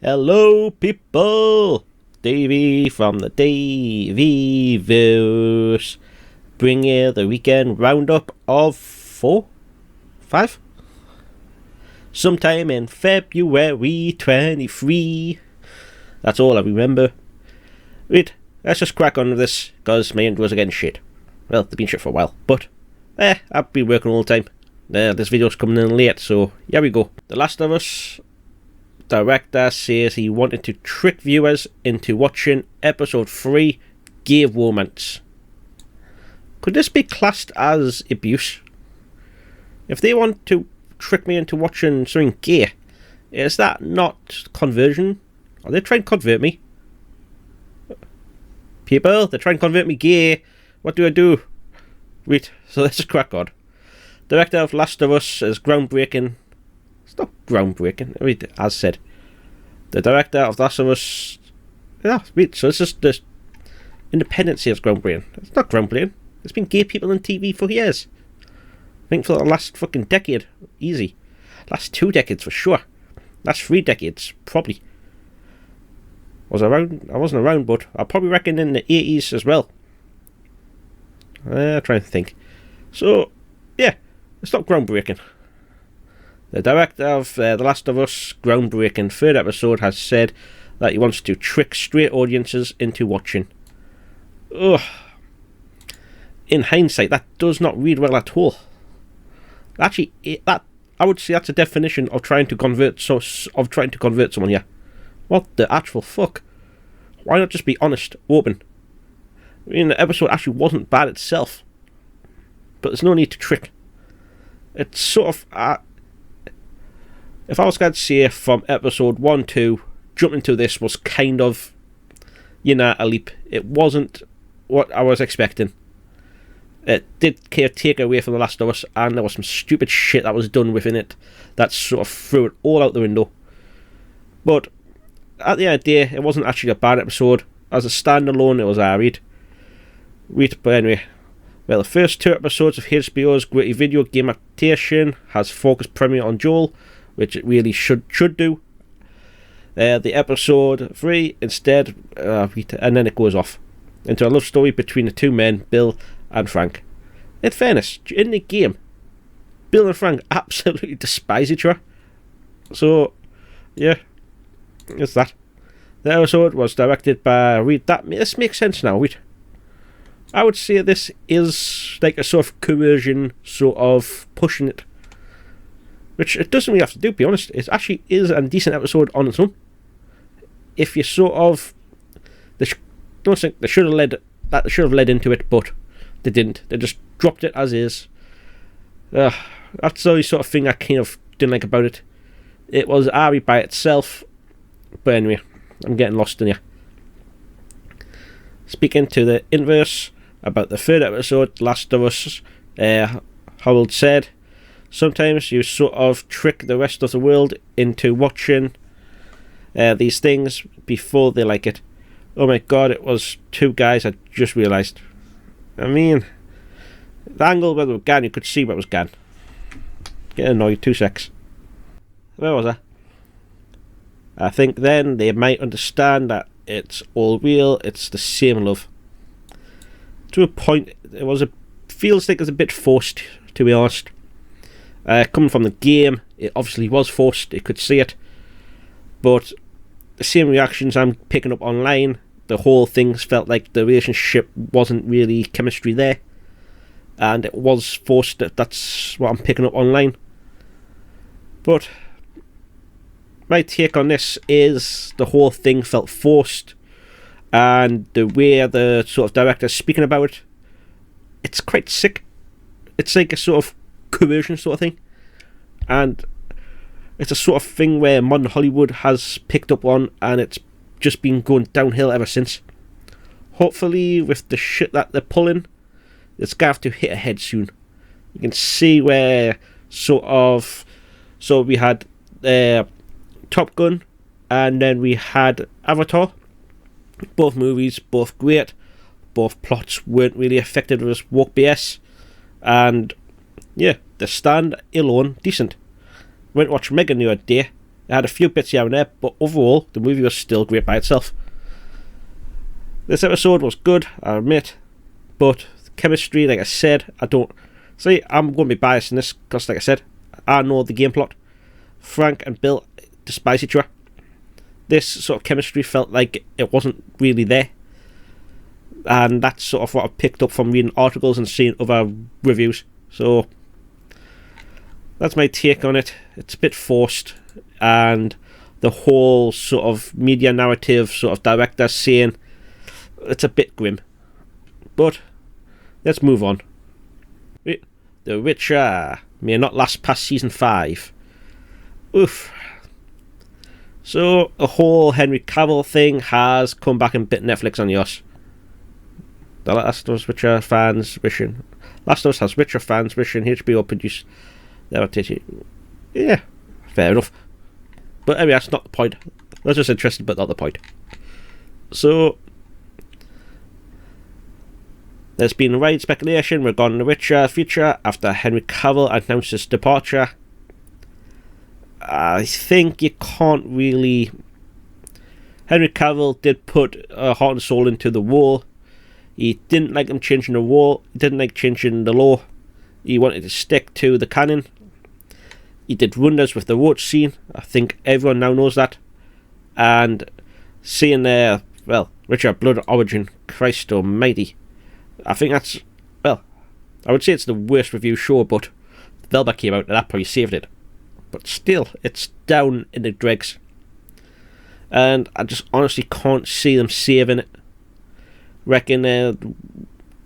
Hello, people! Davey from the Daveyverse, bring you the weekend roundup of 5? Sometime in February 23. That's all I remember. Right, let's just crack on with this, because my intros are getting shit. Well, they've been shit for a while, but I've been working all the time. This video's coming in late, so here we go. The Last of Us director says he wanted to trick viewers into watching episode 3, Gay Romance. Could this be classed as abuse? If they want to trick me into watching something gay, is that not conversion? Are they trying to convert me? People, they're trying to convert me gay. What do I do? Wait, so let's just crack on. Director of Last of Us is groundbreaking. It's not groundbreaking, as said. The director of Last of Us... Yeah, wait, so it's just the independency of groundbreaking. It's not groundbreaking. There's been gay people on TV for years. I think for the last fucking decade. Easy. Last 2 decades for sure. Last 3 decades, probably. I wasn't around, but I probably reckon in the 80s as well. I'm trying to think. So, yeah, it's not groundbreaking. The director of The Last of Us groundbreaking 3rd episode has said that he wants to trick straight audiences into watching. Ugh. In hindsight, that does not read well at all. Actually, I would say that's a definition of trying to convert someone here. What the actual fuck? Why not just be honest, open? I mean, the episode actually wasn't bad itself, but there's no need to trick. It's sort of... if I was going to say from episode 1, 2, jumping to this was kind of, a leap. It wasn't what I was expecting. It did take away from The Last of Us, and there was some stupid shit that was done within it that sort of threw it all out the window. But at the end of the day, it wasn't actually a bad episode. As a standalone, it was alright. But anyway, well, the first 2 episodes of HBO's gritty video game adaptation has focused primarily on Joel, which it really should do. The episode 3 instead, and then it goes off into a love story between the 2 men, Bill and Frank. In fairness, in the game, Bill and Frank absolutely despise each other. So, yeah, it's that. The episode was directed by this makes sense now. I would say this is like a sort of coercion, sort of pushing it. Which it doesn't really have to do, to be honest. It actually is a decent episode on its own. If you sort of... don't think they should have led into it, but they didn't. They just dropped it as is. That's the only sort of thing I kind of didn't like about it. It was Ari by itself. But anyway, I'm getting lost in here. Speaking to the inverse about the 3rd episode, Last of Us, Harold said, sometimes you sort of trick the rest of the world into watching these things before they like it. Oh my god, it was 2 guys, I just realised. I mean, the angle where it was gone, you could see where it was gone. Getting annoyed, 2 secs. Where was I? I think then they might understand that it's all real, it's the same love. To a point, feels like it's a bit forced, to be honest. Coming from the game, it obviously was forced, you could see it. But the same reactions I'm picking up online, the whole thing felt like the relationship wasn't really chemistry there. And it was forced, that's what I'm picking up online. But my take on this is the whole thing felt forced, and the way the sort of director's speaking about it, it's quite sick. It's like a sort of coercion sort of thing, and it's a sort of thing where modern Hollywood has picked up on, and it's just been going downhill ever since. Hopefully with the shit that they're pulling, it's going to have to hit a head soon. You can see where so we had Top Gun, and then we had Avatar. Both movies, both great. Both plots weren't really affected with woke BS. And yeah, the stand alone, decent. Went to watch Megan the other day. It had a few bits here and there, but overall, the movie was still great by itself. This episode was good, I admit, but chemistry, like I said, I'm going to be biased in this, because like I said, I know the game plot. Frank and Bill despise each other. This sort of chemistry felt like it wasn't really there. And that's sort of what I picked up from reading articles and seeing other reviews. So, that's my take on it. It's a bit forced, and the whole sort of media narrative, sort of director saying, it's a bit grim. But, let's move on. The Witcher may not last past season 5. Oof. So, the whole Henry Cavill thing has come back and bit Netflix on the ass. The Last of Us Witcher fans wishing. Last of Us has Witcher fans wishing HBO produced their adaptation. Yeah, fair enough. But anyway, that's not the point. That's just interesting, but not the point. So, there's been wide speculation regarding the Witcher future after Henry Cavill announced his departure. I think you can't really... Henry Cavill did put heart and soul into the role. He didn't like him changing the role. He didn't like changing the law. He wanted to stick to the canon. He did wonders with the roach scene. I think everyone now knows that. And seeing there, Witcher Blood Origin, Christ almighty. I think that's, I would say it's the worst review show, but Velma came out and that probably saved it. But still, it's down in the dregs. And I just honestly can't see them saving it. Reckon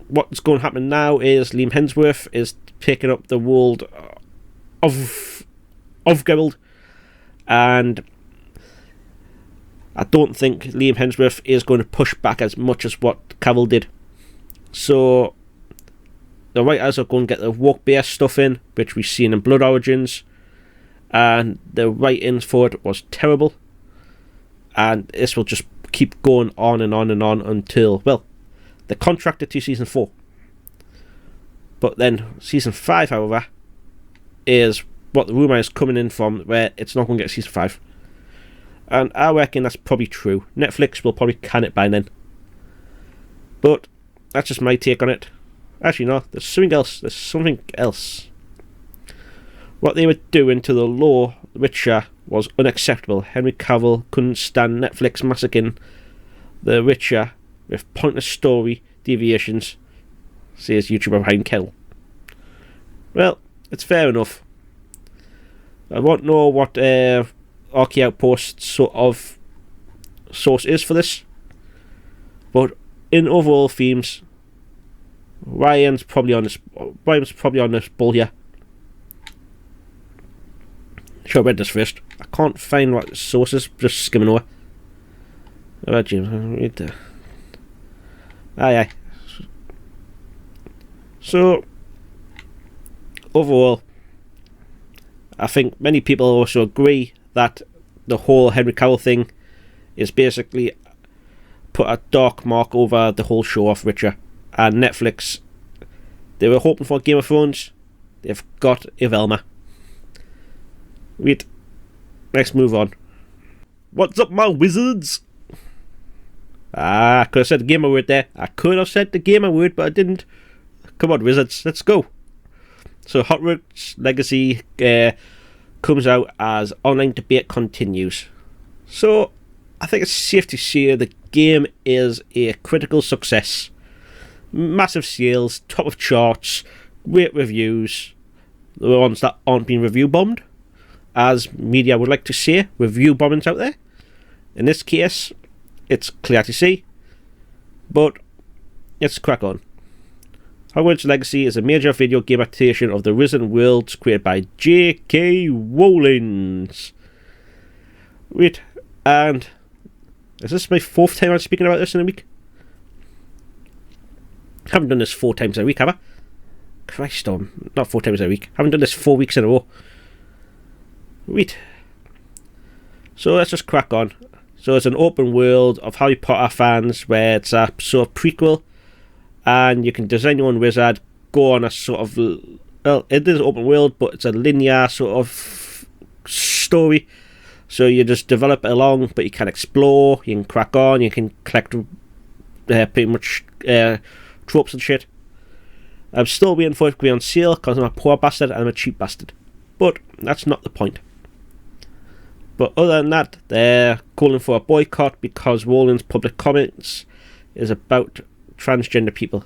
what's going to happen now is Liam Hemsworth is picking up the world of Geralt, and I don't think Liam Hemsworth is going to push back as much as what Cavill did. So the writers are going to get the woke bear stuff in, which we've seen in Blood Origins, and the writing for it was terrible, and this will just keep going on and on and on until, they're contracted to season 4. But then season 5, however, is what the rumour is coming in from, where it's not going to get season 5. And I reckon that's probably true. Netflix will probably can it by then. But that's just my take on it. Actually, no, there's something else. What they were doing to the law, The Witcher, was unacceptable. Henry Cavill couldn't stand Netflix massacring The Witcher with pointless story deviations, says YouTuber behind Kettle. Well, it's fair enough. I won't know what Archie Outpost's sort of source is for this, but in overall themes, Ryan's probably on this ball here. Should have read this first. I can't find what the source is, just skimming over. Alright, James, read that. Aye. So, overall, I think many people also agree that the whole Henry Cavill thing is basically put a dark mark over the whole show of Witcher. And Netflix, they were hoping for Game of Thrones, they've got a Velma. Wait, let's move on. What's up, my wizards? I could have said the gamer word there. I could have said the gamer word, but I didn't. Come on, wizards, let's go. So, Hogwarts Legacy comes out as online debate continues. So, I think it's safe to say the game is a critical success. Massive sales, top of charts, great reviews. The ones that aren't being review bombed, as media would like to say, review bombings out there. In this case, it's clear to see, but let's crack on. Hogwarts Legacy is a major video game adaptation of the Risen Worlds created by J.K. Rowling. Wait, and is this my 4th time I'm speaking about this in a week? I haven't done this 4 times in a week, have I? Christ, not 4 times in a week. I haven't done this 4 weeks in a row. Wait. So let's just crack on. So it's an open world of Harry Potter fans where it's a sort of prequel, and you can design your own wizard, go on a sort of, it is open world, but it's a linear sort of story. So you just develop along, but you can explore, you can crack on, you can collect pretty much tropes and shit. I'm still waiting for it to be on sale because I'm a poor bastard and I'm a cheap bastard. But that's not the point. But other than that, they're calling for a boycott because Rowling's public comments is about transgender people.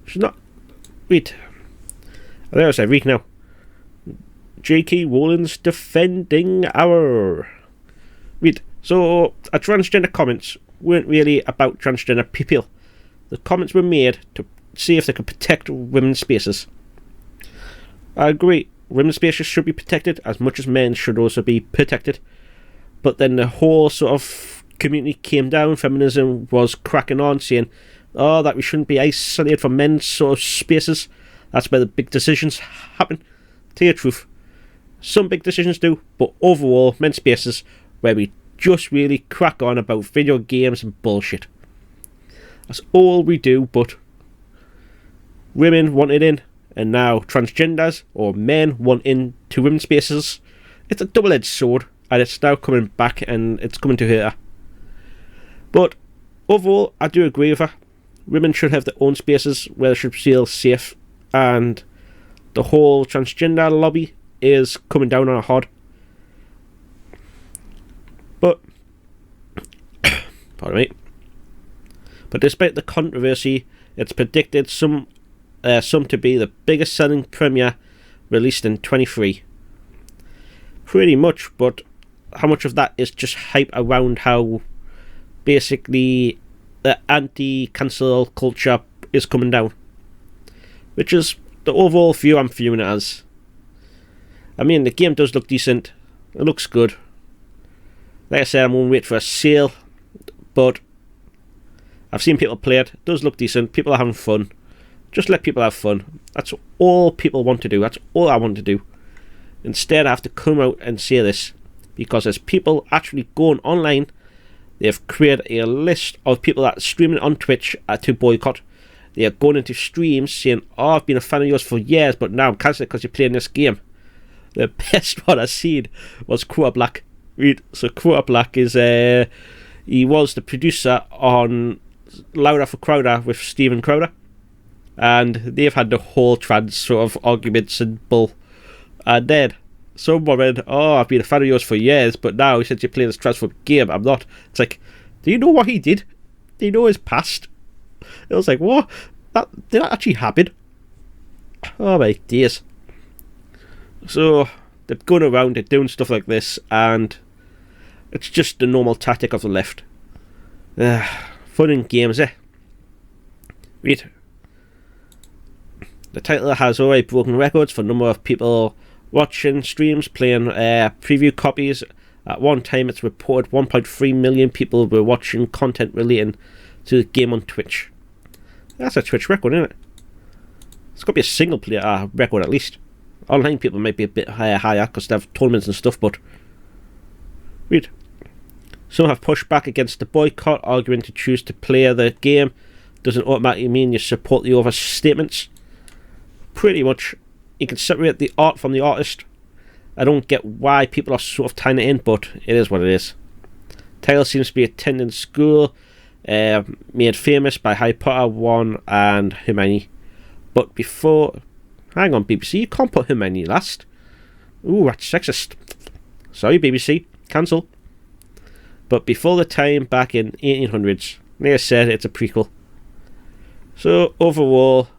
She's not. Read. I think I said read now. J.K. Rowling's defending our. Read. So, a transgender comments weren't really about transgender people. The comments were made to see if they could protect women's spaces. I agree. Women's spaces should be protected as much as men should also be protected. But then the whole sort of community came down. Feminism was cracking on, saying, that we shouldn't be isolated from men's sort of spaces. That's where the big decisions happen. Tell you the truth. Some big decisions do, but overall, men's spaces where we just really crack on about video games and bullshit. That's all we do, but women want it in, and now transgenders or men want into women's spaces. It's a double-edged sword, and it's now coming back, and it's coming to hurt her. But overall, I do agree with her. Women should have their own spaces where they should feel safe, and the whole transgender lobby is coming down on her hard. But pardon me. But despite the controversy, it's predicted some to be the biggest selling premiere released in 23. Pretty much, but how much of that is just hype around how basically the anti-cancel culture is coming down? Which is the overall view I'm viewing it as. I mean, the game does look decent. It looks good. Like I said, I'm going to wait for a sale, but I've seen people play it. It does look decent. People are having fun. Just let people have fun. That's all people want to do. That's all I want to do. Instead, I have to come out and say this, because as people actually going online, they've created a list of people that are streaming on Twitch to boycott. They are going into streams saying, I've been a fan of yours for years, but now I'm cancelling because you're playing this game. The best one I've seen was Quarter Black. So Quarter Black is he was the producer on Louder for Crowder with Stephen Crowder, and they've had the whole trans sort of arguments and bull. And then someone went, I've been a fan of yours for years, but now since you're playing this transphobic game, I'm not. It's like, do you know what he did? Do you know his past? It was like, what? Did that actually happen? Oh my days. So they're going around, they're doing stuff like this, and it's just the normal tactic of the left. Fun in games, eh? Read. The title has already broken records for number of people watching streams, playing preview copies. At one time, it's reported 1.3 million people were watching content relating to the game on Twitch. That's a Twitch record, isn't it? It's got to be a single player record at least. Online people might be a bit higher because they have tournaments and stuff, but read. Some have pushed back against the boycott, arguing to choose to play the game doesn't automatically mean you support the overstatements. Pretty much, you can separate the art from the artist. I don't get why people are sort of tying it in, but it is what it is. Taylor seems to be attending school, made famous by Harry Potter 1 and Hermione. But before... Hang on, BBC, you can't put Hermione last. Ooh, that's sexist. Sorry, BBC, cancel. But before the time back in 1800s, like I said, it's a prequel. So, overall,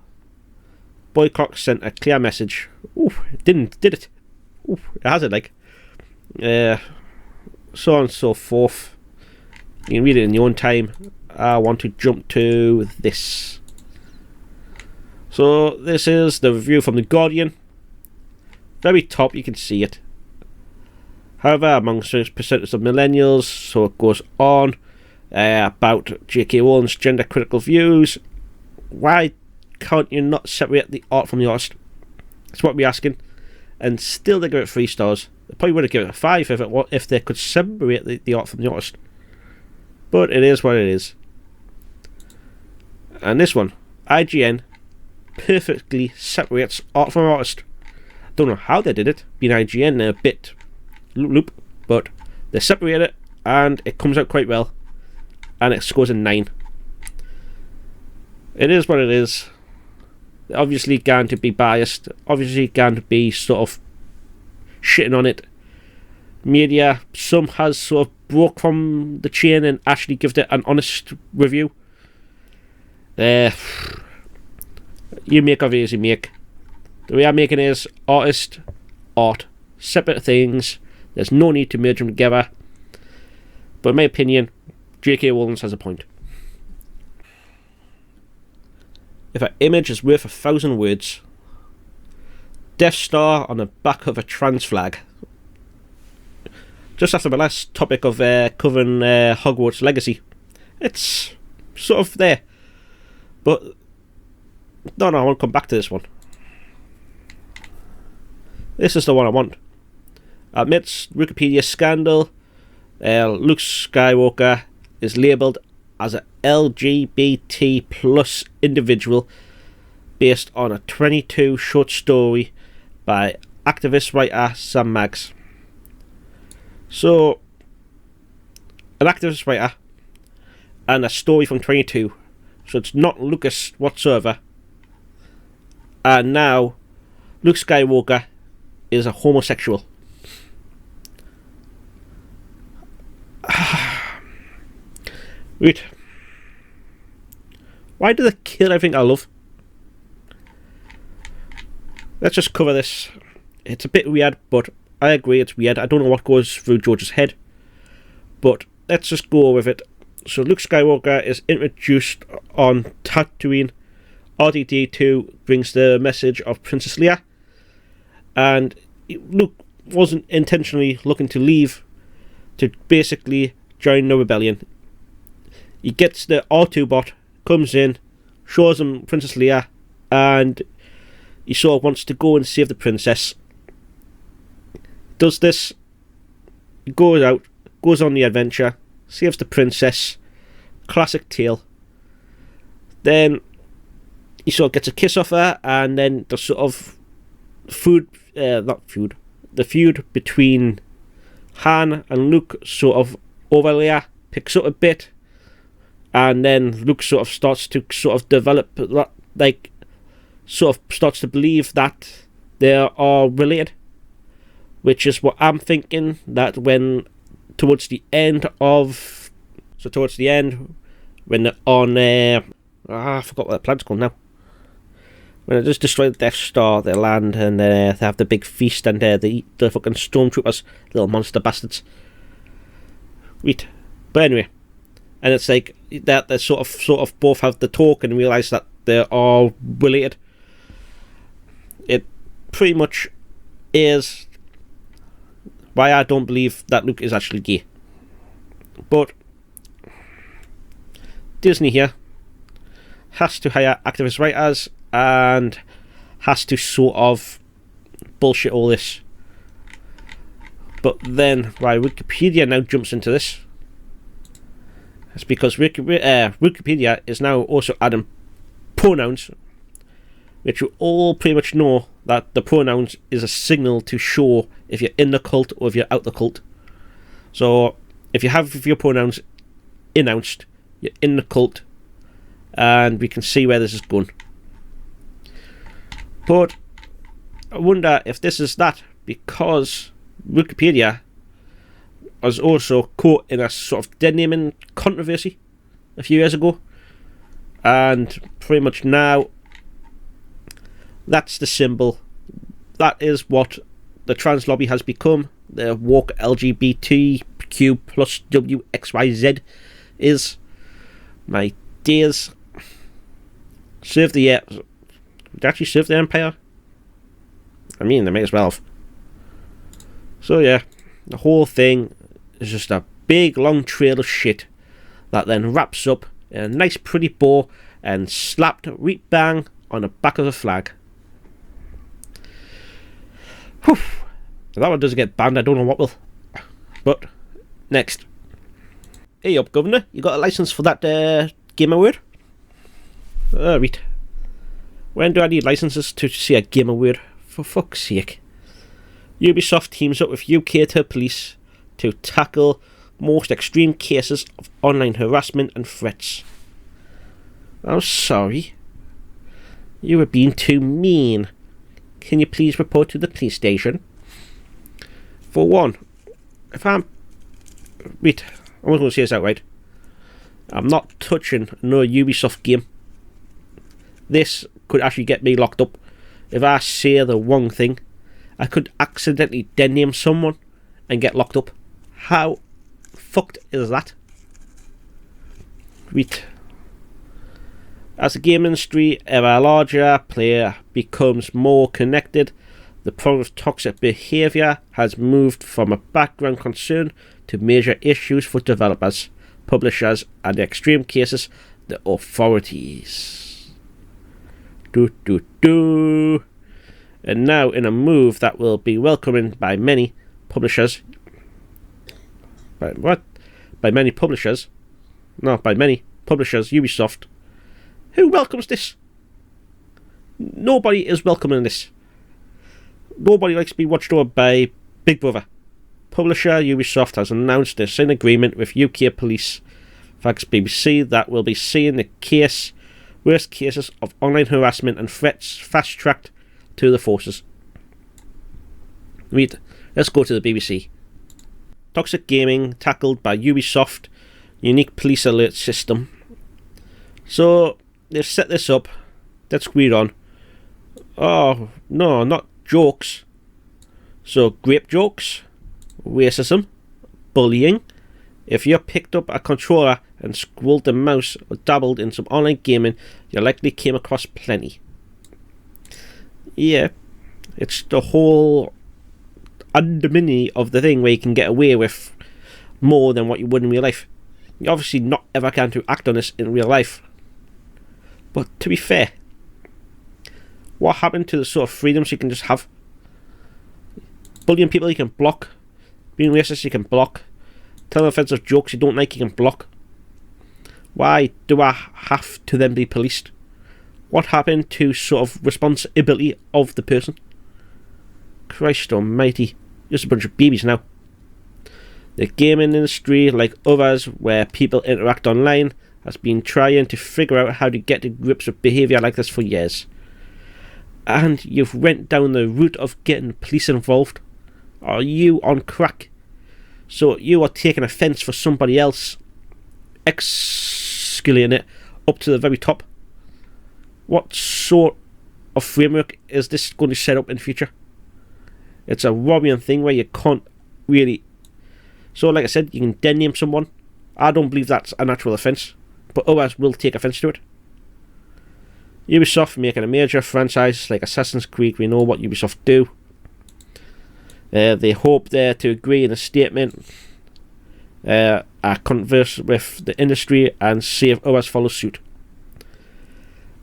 boycott sent a clear message. Ooh, it did it? Ooh, it has it, like. So on and so forth. You can read it in your own time. I want to jump to this. So this is the review from The Guardian. Very top, you can see it. However, among certain percentage of millennials, so it goes on, about J.K. Rowling's gender critical views. Why can't you not separate the art from the artist? That's what we're asking. And still they give it 3 stars. They probably would have given it 5 if they could separate the art from the artist. But it is what it is. And this one, IGN perfectly separates art from artist. Don't know how they did it. Being IGN, they're a bit loop, but They separate it, and it comes out quite well, and it scores a 9. It is what it is. Obviously going to be biased, obviously going to be sort of shitting on it. Media, some has sort of broke from the chain and actually given it an honest review. You make of it as you make. The way I'm making it is artist, art, separate things. There's no need to merge them together. But in my opinion, J.K. Rowling has a point. If an image is worth 1,000 words, Death Star on the back of a trans flag. Just after my last topic of covering Hogwarts Legacy, it's sort of there. But no, I want to come back to this one. This is the one I want. Amidst Wikipedia scandal, Luke Skywalker is labelled as an LGBT plus individual based on a 22 short story by activist writer Sam Maggs. So, an activist writer and a story from 22, so it's not Lucas whatsoever. And now Luke Skywalker is a homosexual. Wait. Why do they kill everything I love? Let's just cover this. It's a bit weird, but I agree it's weird. I don't know what goes through George's head, but let's just go with it. So Luke Skywalker is introduced on Tatooine. RTD2 brings the message of Princess Leia, and Luke wasn't intentionally looking to leave to basically join the rebellion. He gets the R2 bot, comes in, shows him Princess Leia, and he sort of wants to go and save the princess. Does this, goes out, goes on the adventure, saves the princess, classic tale. Then he sort of gets a kiss off her, and then the sort of the feud between Han and Luke sort of overlay picks up a bit, and then Luke sort of starts to sort of develop that, like, sort of starts to believe that they are related, which is what I'm thinking, that when towards the end when they're on I forgot what the planet's called now. When they just destroy the Death Star, they land and they have the big feast, and they eat the fucking stormtroopers, little monster bastards. Wait, but anyway, and it's like that they sort of both have the talk and realise that they are related. It pretty much is why I don't believe that Luke is actually gay. But Disney here has to hire activist writers and has to sort of bullshit all this. But then why Wikipedia now jumps into this, it's because Wikipedia is now also adding pronouns, which you all pretty much know that the pronouns is a signal to show if you're in the cult or if you're out the cult. So if you have your pronouns announced, you're in the cult, and we can see where this is going. But I wonder if this is that because Wikipedia was also caught in a sort of dead naming controversy a few years ago, and pretty much now that's the symbol. That is what the trans lobby has become. The woke LGBTQ plus WXYZ is. My days. Serve the actually serve the Empire? I mean, they may as well have. So yeah, the whole thing is just a big long trail of shit that then wraps up in a nice pretty bow and slapped right bang on the back of the flag. Whew. If that one doesn't get banned, I don't know what will. But next. Hey up, Governor, you got a license for that gamer word? Right. When do I need licenses to see a gamer word? For fuck's sake. Ubisoft teams up with UK police to tackle most extreme cases of online harassment and threats. I'm sorry. You were being too mean. Can you please report to the police station? For one, if I'm... Wait, I'm not going to say this outright. I'm not touching no Ubisoft game. This could actually get me locked up. If I say the wrong thing, I could accidentally name someone and get locked up. How fucked is that? Wait. As the game industry ever larger player becomes more connected, the problem of toxic behaviour has moved from a background concern to major issues for developers, publishers, and in extreme cases, the authorities. And now, in a move that will be welcomed by many publishers, by many publishers, Ubisoft. Who welcomes this? Nobody is welcoming this. Nobody likes to be watched over by Big Brother. Publisher Ubisoft has announced this in agreement with UK police. Thanks BBC, that will be seeing the worst cases of online harassment and threats fast-tracked to the forces. Let's go to the BBC. Toxic gaming tackled by Ubisoft, unique police alert system. So, they've set this up. Let's read on. Oh, no, not jokes. So, grape jokes, racism, bullying. If you picked up a controller and scrolled the mouse or dabbled in some online gaming, you likely came across plenty. Yeah, it's the whole undermining of the thing where you can get away with more than what you would in real life. You're obviously not ever going to act on this in real life. But to be fair, what happened to the sort of freedoms you can just have? Bullying people you can block. Being racist you can block. Telling offensive jokes you don't like you can block. Why do I have to then be policed? What happened to sort of responsibility of the person? Christ almighty, just a bunch of babies now. The gaming industry, like others where people interact online, has been trying to figure out how to get to grips with behaviour like this for years. And you've went down the route of getting police involved. Are you on crack? So you are taking offence for somebody else escalating it up to the very top. What sort of framework is this going to set up in the future? It's a worrying thing where you can't really... So like I said, you can name someone. I don't believe that's a natural offence, but others will take offence to it. Ubisoft making a major franchise like Assassin's Creed. We know what Ubisoft do. They hope there to agree in a statement, converse with the industry and see if others follow suit.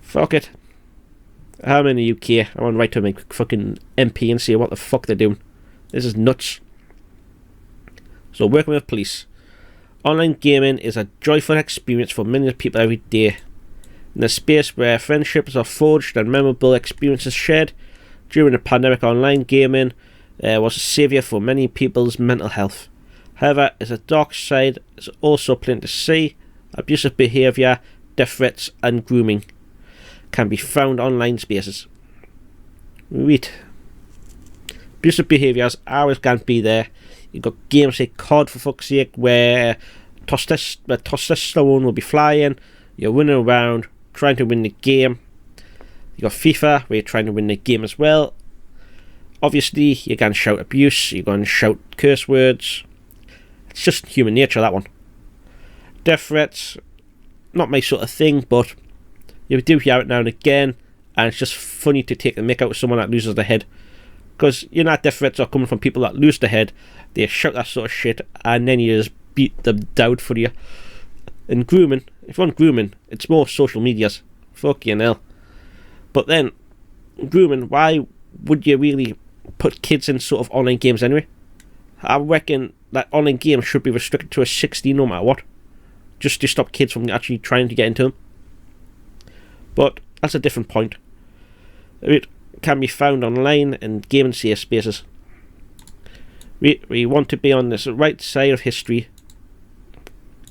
Fuck it. I'm in the UK. I want to write to my fucking MP and see what the fuck they're doing. This is nuts. So, working with police. Online gaming is a joyful experience for many people every day. In a space where friendships are forged and memorable experiences shared, during the pandemic, online gaming was a saviour for many people's mental health. However, it's a dark side. It's also plain to see. Abusive behaviour, death threats and grooming can be found online spaces. Abusive behaviours always can be there. You've got games like COD, for fuck's sake, where testosterone will be flying. You're running around trying to win the game. You've got FIFA, where you're trying to win the game as well. Obviously, you're going to shout abuse, you're going to shout curse words. It's just human nature, that one. Death threats, not my sort of thing, but you do hear it now and again, and it's just funny to take the mick out of someone that loses their head. Because you know, death threats are coming from people that lose their head, they shout that sort of shit, and then you just beat them down for you. And grooming, if you want grooming, it's more social medias. Fucking hell. But then, grooming, why would you really put kids in sort of online games anyway? I reckon that online games should be restricted to a 16 no matter what. Just to stop kids from actually trying to get into them. But that's a different point. It can be found online in gaming safe spaces. We want to be on this right side of history.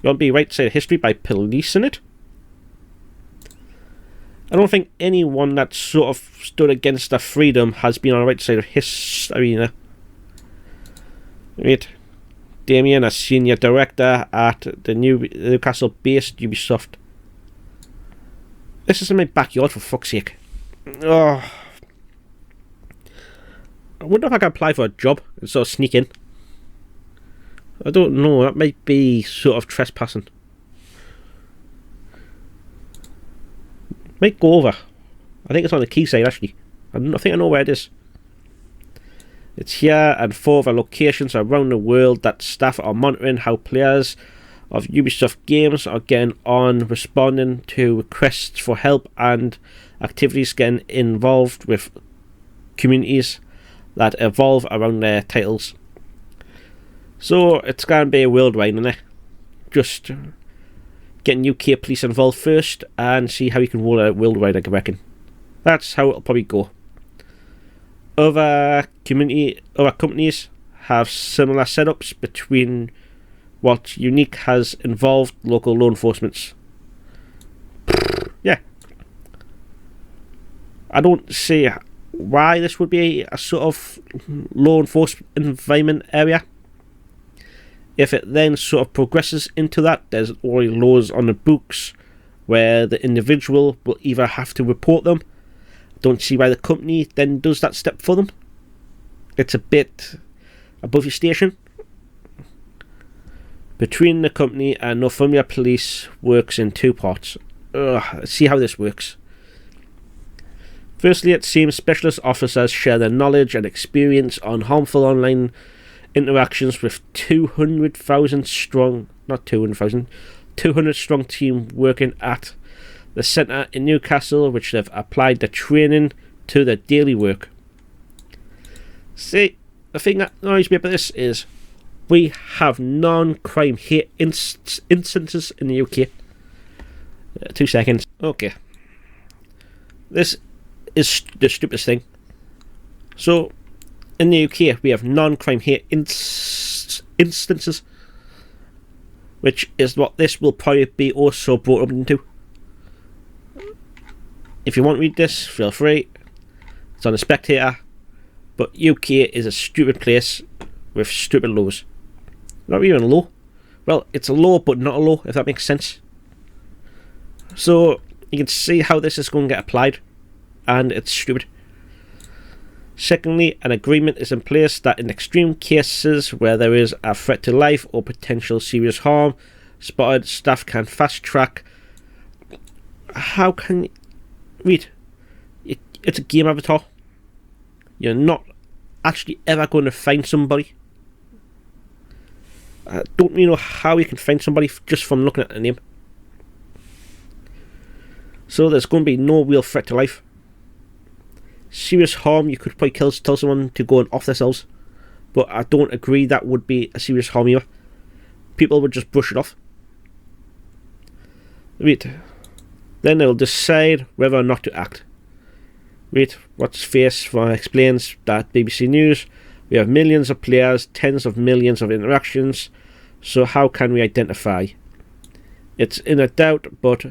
You want to be right side of history by policing it? I don't think anyone that sort of stood against their freedom has been on the right side of history. Right. Damien, a senior director at the Newcastle-based Ubisoft. This is in my backyard, for fuck's sake. Oh. I wonder if I can apply for a job and sort of sneak in. I don't know, that might be sort of trespassing. Might go over. I think it's on the quayside actually. I think I know where it is. It's here and 4 other locations around the world that staff are monitoring how players of Ubisoft games are getting on, responding to requests for help and activities, getting involved with communities that evolve around their titles. So it's going to be worldwide, isn't it? Just getting UK police involved first and see how you can roll out worldwide, I reckon. That's how it'll probably go. Other companies have similar setups between what Unique has involved local law enforcement. Yeah. I don't see why this would be a sort of law enforcement environment area. If it then sort of progresses into that, there's already laws on the books where the individual will either have to report them. Don't see why the company then does that step for them. It's a bit above your station. Between the company and Northumbria Police works in 2 parts. Let's see how this works. Firstly, it seems specialist officers share their knowledge and experience on harmful online interactions with 200,000 strong, not 200,000, 200 strong team working at the centre in Newcastle, which they've applied the training to their daily work. See, the thing that annoys me about this is we have non-crime hate instances in the UK. 2 seconds. Okay. This is the stupidest thing. So, in the UK, we have non-crime hate instances, which is what this will probably be also brought up into. If you want to read this, feel free. It's on the Spectator. But UK is a stupid place with stupid laws. Not even a law. Well, it's a law, but not a law, if that makes sense. So, you can see how this is going to get applied. And it's stupid. Secondly, an agreement is in place that in extreme cases where there is a threat to life or potential serious harm spotted, staff can fast track. How can... Read. It's a game avatar. You're not actually ever going to find somebody. I don't really know how you can find somebody just from looking at the name. So there's going to be no real threat to life. Serious harm, you could probably tell someone to go and off themselves. But I don't agree that would be a serious harm either. People would just brush it off. Read. Then they'll decide whether or not to act. Read what's face explains that BBC News, we have millions of players, tens of millions of interactions, so how can we identify? It's in a doubt, but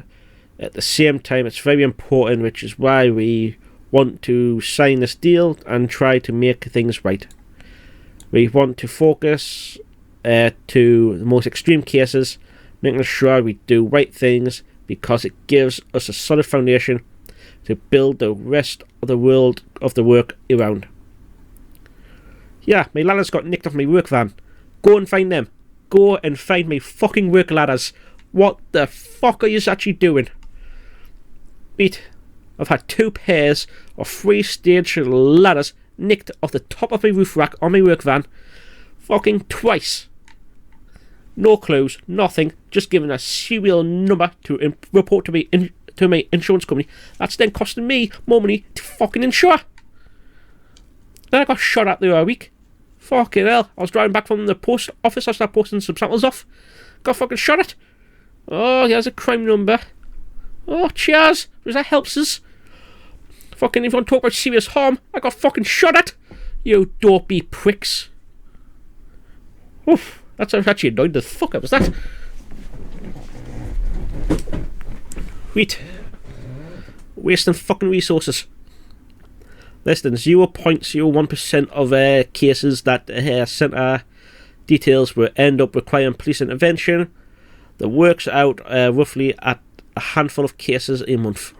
at the same time it's very important, which is why we want to sign this deal and try to make things right. We want to focus to the most extreme cases, making sure we do right things, because it gives us a solid foundation to build the rest of the world of the work around. Yeah, my ladders got nicked off my work van. Go and find them. Go and find my fucking work ladders. What the fuck are you actually doing? Wait, I've had 2 pairs of 3-stage ladders nicked off the top of my roof rack on my work van. Fucking twice. No clues, nothing, just giving a serial number to report to my insurance company. That's then costing me more money to fucking insure. Then I got shot at the other week. Fucking hell, I was driving back from the post office, I started posting some samples off. Got fucking shot at. Oh, here's a crime number. Oh, cheers, because that helps us. Fucking, if you want to talk about serious harm, I got fucking shot at. You dopey pricks. Oof, that's actually annoyed the fuck out of that. Wait. Wasting fucking resources. Less than 0.01% of cases that centre details will end up requiring police intervention. That works out roughly at a handful of cases a month.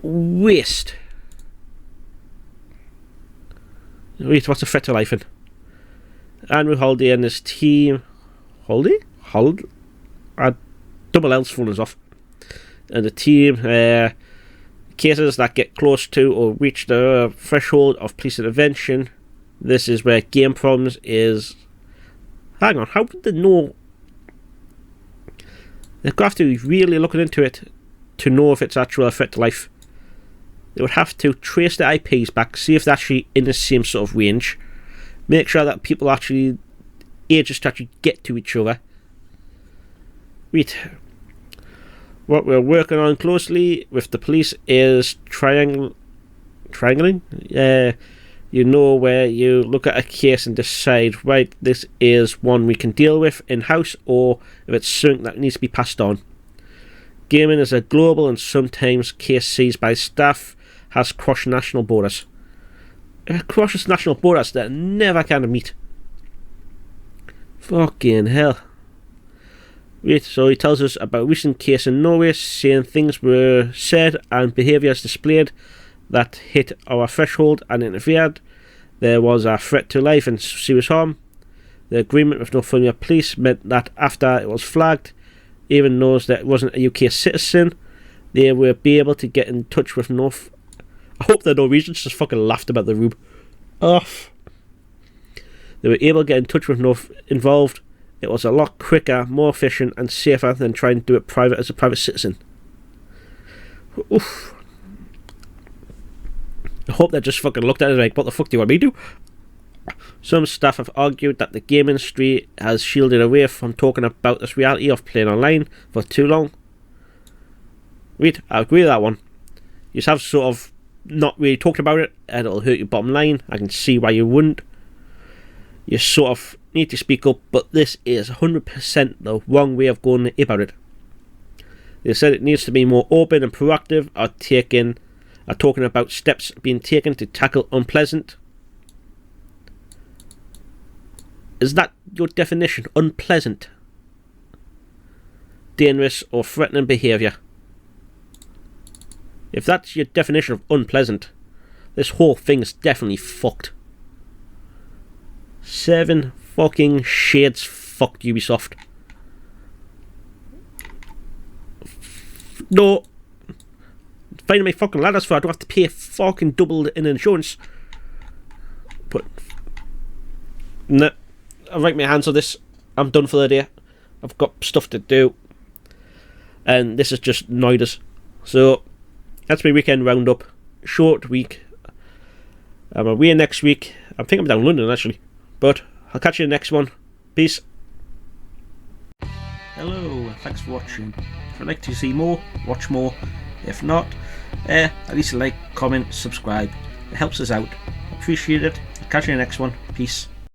Waste. Wait, what's a threat to life in? Andrew Holiday and his team. Double L's phone is off. And the team, cases that get close to or reach the threshold of police intervention. This is where game problems is. Hang on, how did they know? They've got to be really looking into it to know if it's actually a threat to life. They would have to trace the IPs back, see if they're actually in the same sort of range, make sure that people actually ages to actually get to each other. Wait. What we're working on closely with the police is triangling. You know, where you look at a case and decide, right, this is one we can deal with in-house, or if it's something that needs to be passed on. Gaming is a global and sometimes case seized by staff has crossed national borders. If it crosses national borders, they're never going to meet. Fucking hell. Wait, so he tells us about a recent case in Norway, saying things were said and behaviours displayed that hit our threshold and interfered. There was a threat to life and serious harm. The agreement with Northumbria Police meant that after it was flagged, even those that wasn't a UK citizen, they will be able to get in touch with North. I hope the Norwegians just fucking laughed about the room. Off. They were able to get in touch with North involved. It was a lot quicker, more efficient and safer than trying to do it private as a private citizen. Oof. I hope they just fucking looked at it like, what the fuck do you want me to do? Some staff have argued that the game industry has shielded away from talking about this reality of playing online for too long. Wait, I agree with that one. You just have sort of not really talked about it and it'll hurt your bottom line. I can see why you wouldn't. You sort of need to speak up, but this is 100% the wrong way of going about it. They said it needs to be more open and proactive, are talking about steps being taken to tackle unpleasant. Is that your definition? Unpleasant, dangerous or threatening behaviour? If that's your definition of unpleasant, this whole thing is definitely fucked. 7 fucking shades fucked, Ubisoft. No. Finding my fucking ladders for I don't have to pay fucking double in insurance. But no, I'll write my hands on this. I'm done for the day. I've got stuff to do. And this is just annoyed us. So that's my weekend roundup. Short week. I'm away next week. I think I'm down in London actually. But I'll catch you in the next one. Peace. Hello, thanks for watching. If you'd like to see more, watch more. If not, at least like, comment, subscribe. It helps us out. Appreciate it. I'll catch you in the next one. Peace.